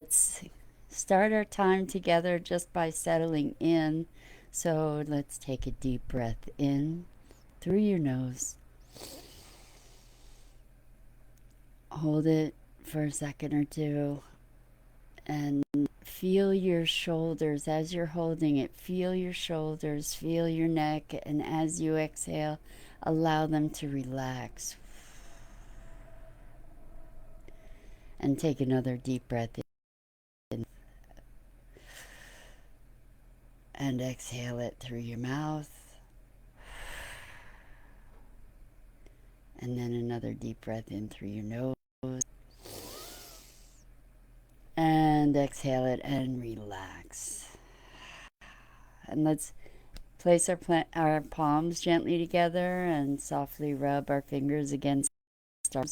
Let's start our time together just by settling in. So let's take a deep breath in through your nose. Hold it for a second or two and feel your shoulders as you're holding it. Feel your shoulders, feel your neck, and as you exhale, allow them to relax. And take another deep breath in and exhale it through your mouth. And then another deep breath in through your nose. And exhale it and relax. And let's place our palms gently together and softly rub our fingers against our.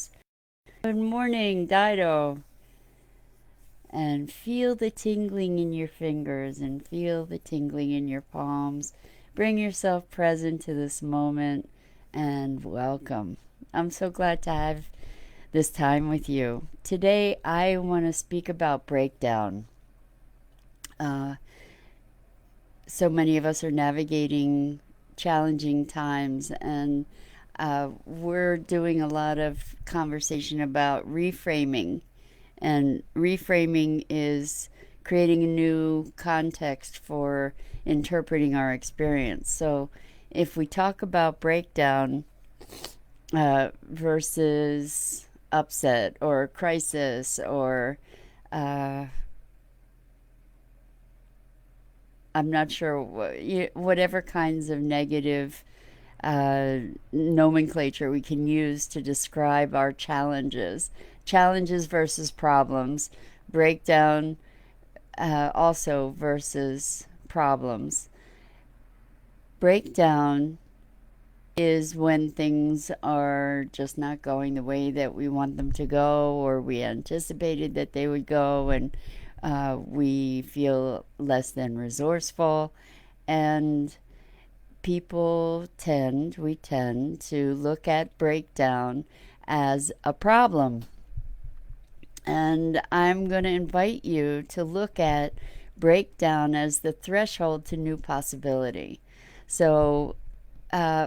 Good morning, Dido. And feel the tingling in your fingers and feel the tingling in your palms. Bring yourself present to this moment and welcome. I'm so glad to have this time with you. Today, I want to speak about breakdown. Uh, so many of us are navigating challenging times, and we're doing a lot of conversation about reframing. And reframing is creating a new context for interpreting our experience. So, if we talk about breakdown versus upset or crisis or uh, I'm not sure whatever kinds of negative uh, nomenclature we can use to describe our challenges versus problems, breakdown also versus problems. Breakdown is when things are just not going the way that we want them to go or we anticipated that they would go, and we feel less than resourceful. And we tend to look at breakdown as a problem. And I'm going to invite you to look at breakdown as the threshold to new possibility. So,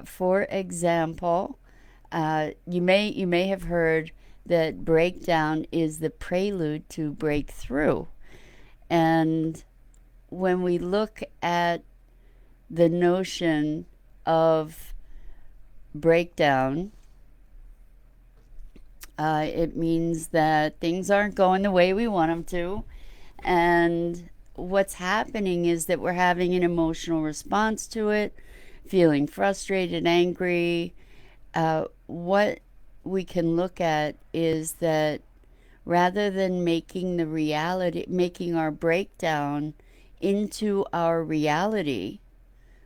for example, you may have heard that breakdown is the prelude to breakthrough. And when we look at the notion of breakdown, it means that things aren't going the way we want them to. And what's happening is that we're having an emotional response to it, feeling frustrated, angry. What we can look at is that rather than making our breakdown into our reality,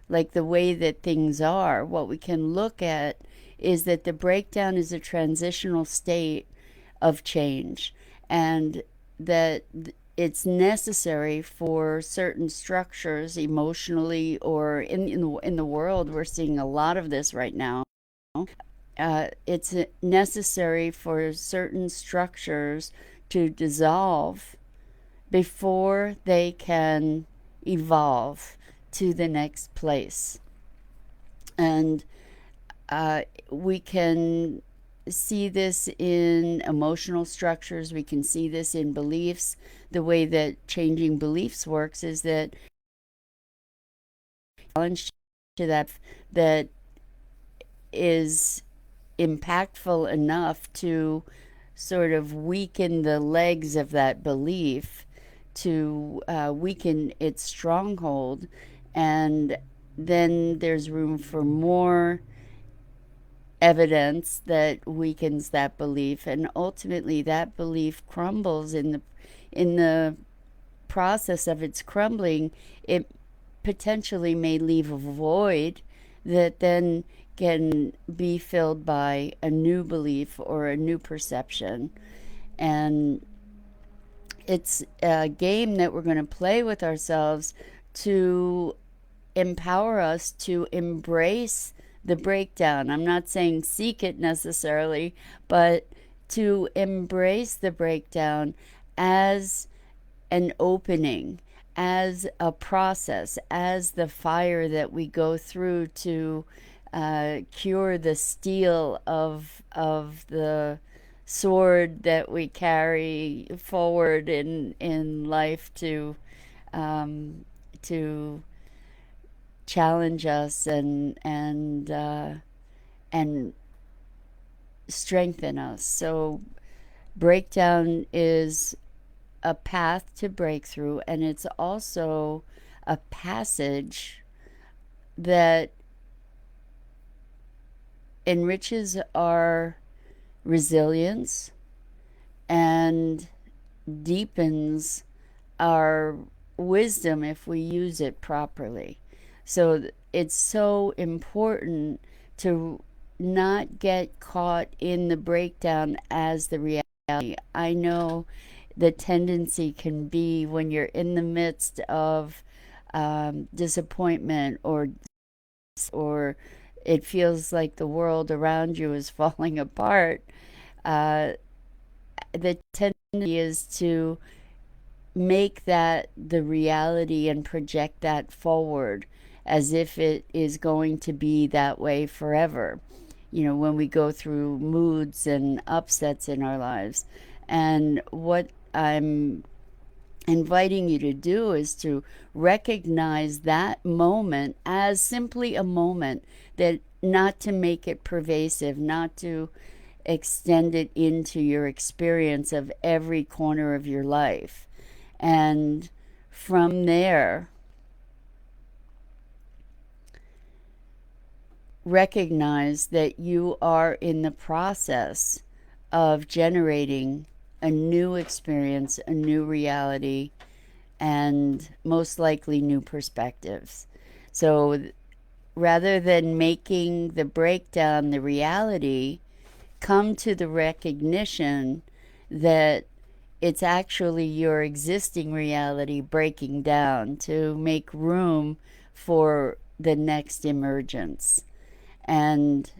like the way that things are, what we can look at is that the breakdown is a transitional state of change, and that it's necessary for certain structures emotionally or in the world. We're seeing a lot of this right now. It's necessary for certain structures to dissolve before they can evolve to the next place. And we can see this in emotional structures, we can see this in beliefs. The way that changing beliefs works is that challenge to that is impactful enough to sort of weaken the legs of that belief, to weaken its stronghold, and then there's room for more evidence that weakens that belief, and ultimately that belief crumbles. In the process of its crumbling, it potentially may leave a void that then can be filled by a new belief or a new perception. And it's a game that we're going to play with ourselves to empower us to embrace the breakdown. I'm not saying seek it necessarily, but to embrace the breakdown as an opening, as a process, as the fire that we go through to cure the steel of the sword that we carry forward in life um, to challenge us and strengthen us. So breakdown is a path to breakthrough, and it's also a passage that enriches our resilience and deepens our wisdom if we use it properly. So it's so important to not get caught in the breakdown as the reality. I know the tendency can be when you're in the midst of disappointment or it feels like the world around you is falling apart. Uh, the tendency is to make that the reality and project that forward as if it is going to be that way forever. You know, when we go through moods and upsets in our lives. And what I'm inviting you to do is to recognize that moment as simply a moment, that not to make it pervasive, not to extend it into your experience of every corner of your life. And from there, recognize that you are in the process of generating a new experience, a new reality, and most likely new perspectives. So rather than making the breakdown the reality, come to the recognition that it's actually your existing reality breaking down to make room for the next emergence. And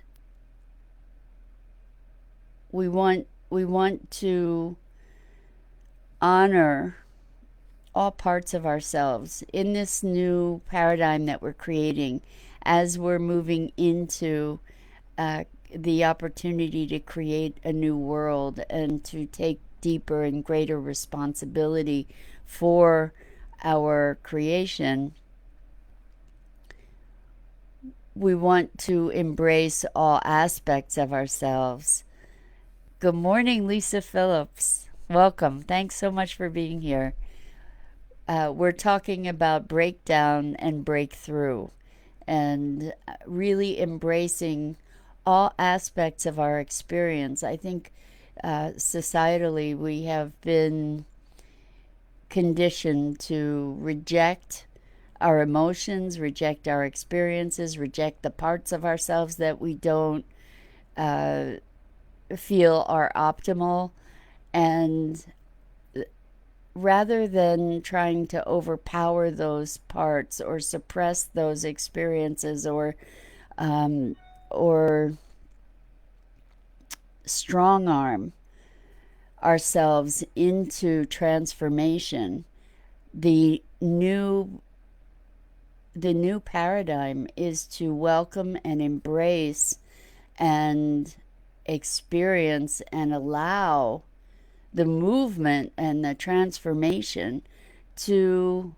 we want to honor all parts of ourselves in this new paradigm that we're creating as we're moving into uh, the opportunity to create a new world and to take deeper and greater responsibility for our creation. We want to embrace all aspects of ourselves. Good morning, Lisa Phillips. Welcome. Thanks so much for being here. We're talking about breakdown and breakthrough and really embracing all aspects of our experience. I think societally we have been conditioned to reject our emotions, reject our experiences, reject the parts of ourselves that we don't uh, feel are optimal. And rather than trying to overpower those parts or suppress those experiences um, or strong arm ourselves into transformation, the new the new paradigm is to welcome and embrace and experience and allow the movement and the transformation to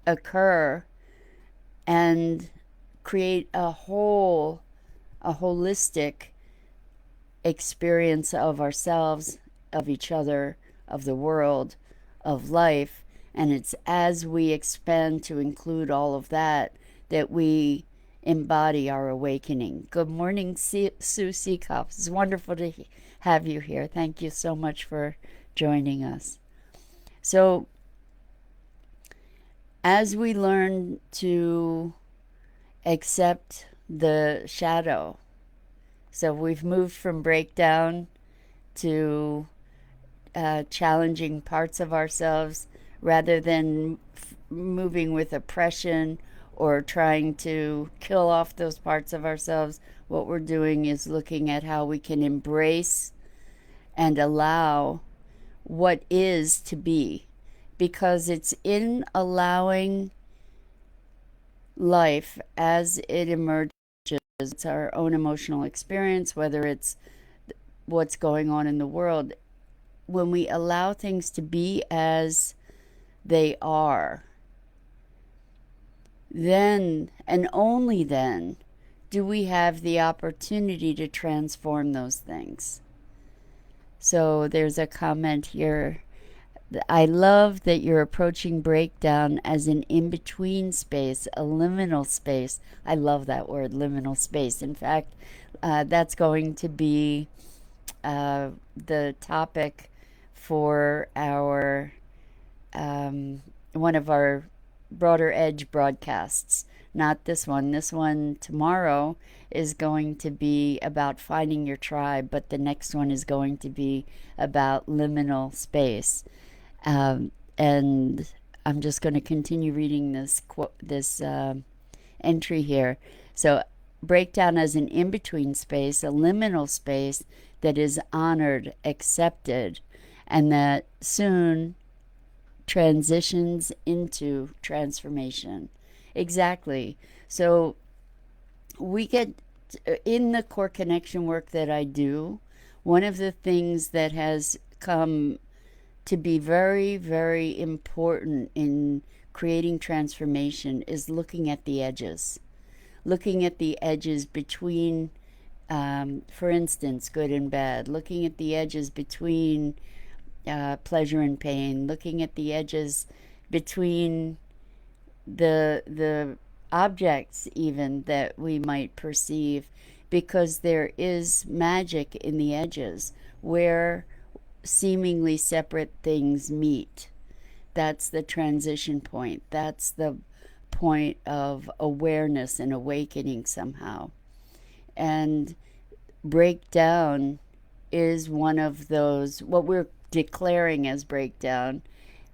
occur and create a holistic experience of ourselves, of each other, of the world, of life. And it's as we expand to include all of that that we embody our awakening. Good morning, Sue Seacoff. It's wonderful to have you here. Thank you so much for joining us. So, as we learn to accept the shadow, so we've moved from breakdown to challenging parts of ourselves rather than moving with oppression or trying to kill off those parts of ourselves. What we're doing is looking at how we can embrace and allow what is to be. because it's in allowing life as it emerges. It's our own emotional experience, whether it's what's going on in the world. When we allow things to be as they are, then and only then do we have the opportunity to transform those things. So there's a comment here. I love that you're approaching breakdown as an in between space, a liminal space. I love that word, liminal space. In fact, that's going to be the topic for our one of our Broader Edge broadcasts. Not this one. This one tomorrow is going to be about finding your tribe, but the next one is going to be about liminal space. And I'm just going to continue reading this entry here. So, breakdown as an in between space, a liminal space that is honored, accepted, and that soon transitions into transformation. Exactly. So, we get in the core connection work that I do, one of the things that has come to be very, very important in creating transformation is looking at the edges. Looking at the edges between, for instance, good and bad. Looking at the edges between pleasure and pain. Looking at the edges between the objects even that we might perceive, because there is magic in the edges where seemingly separate things meet. That's the transition point. That's the point of awareness and awakening somehow. And breakdown is one of those, what we're declaring as breakdown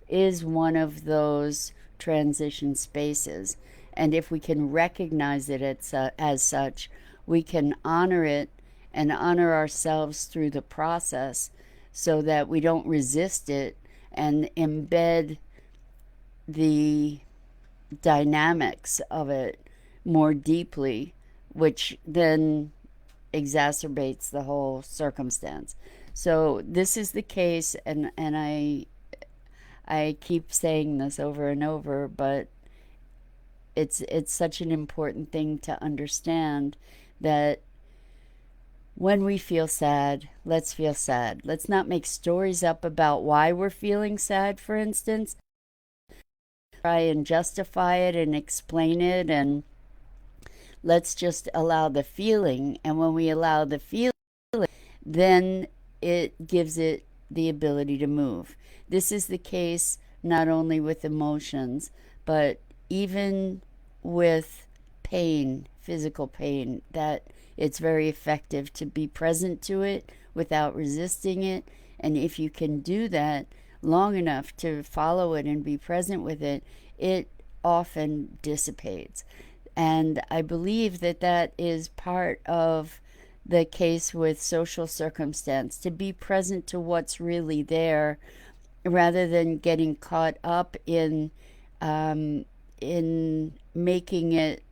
is one of those transition spaces. And if we can recognize it as such, we can honor it and honor ourselves through the process so that we don't resist it and embed the dynamics of it more deeply, which then exacerbates the whole circumstance. So this is the case, and I keep saying this over and over, but it's such an important thing to understand that when we feel sad, let's feel sad. Let's not make stories up about why we're feeling sad, for instance. Try and justify it and explain it, and let's just allow the feeling. And when we allow the feeling, then it gives it the ability to move. This is the case not only with emotions, but even with pain, physical pain, that it's very effective to be present to it without resisting it. And if you can do that long enough to follow it and be present with it, it often dissipates. And I believe that that is part of the case with social circumstance, to be present to what's really there rather than getting caught up in making it,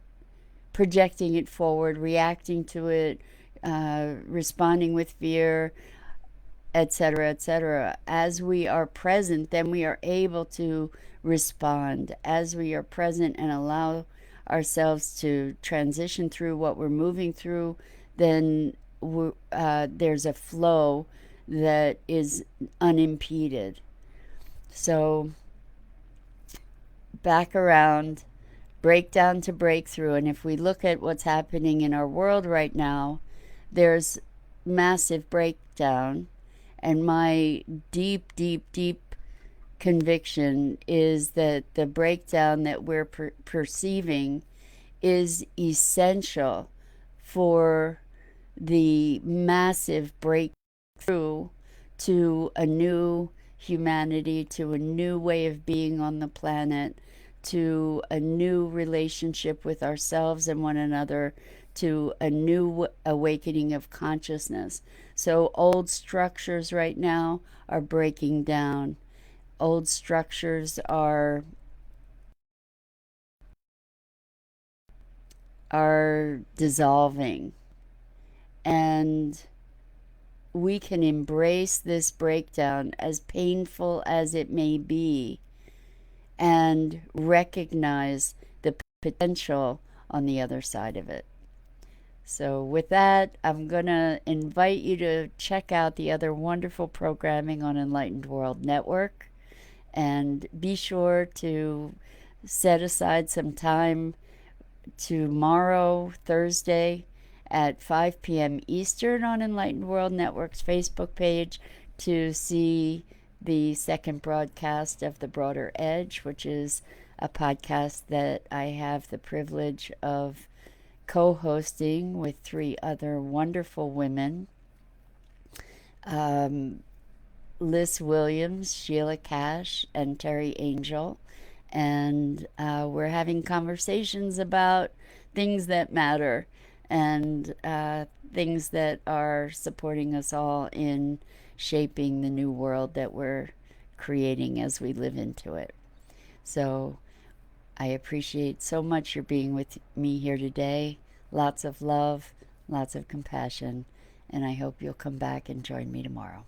projecting it forward, reacting to it, responding with fear, etc., etc. As we are present, then we are able to respond. As we are present and allow ourselves to transition through what we're moving through, then there's a flow that is unimpeded. So back around, breakdown to breakthrough. And if we look at what's happening in our world right now, there's massive breakdown. And my deep, deep, deep conviction is that the breakdown that we're perceiving is essential for the massive breakthrough to a new humanity, to a new way of being on the planet, to a new relationship with ourselves and one another, to a new awakening of consciousness. So old structures right now are breaking down. old structures are dissolving, and we can embrace this breakdown, as painful as it may be, and recognize the potential on the other side of it. So, with that, I'm going to invite you to check out the other wonderful programming on Enlightened World Network, and be sure to set aside some time tomorrow, Thursday, at 5 p.m. Eastern on Enlightened World Network's Facebook page to see the second broadcast of The Broader Edge, which is a podcast that I have the privilege of co hosting with three other wonderful women, um, Liz Williams, Sheila Cash, and Terry Angel. And we're having conversations about things that matter, and things that are supporting us all in shaping the new world that we're creating as we live into it. So I appreciate so much your being with me here today. Lots of love, lots of compassion, and I hope you'll come back and join me tomorrow.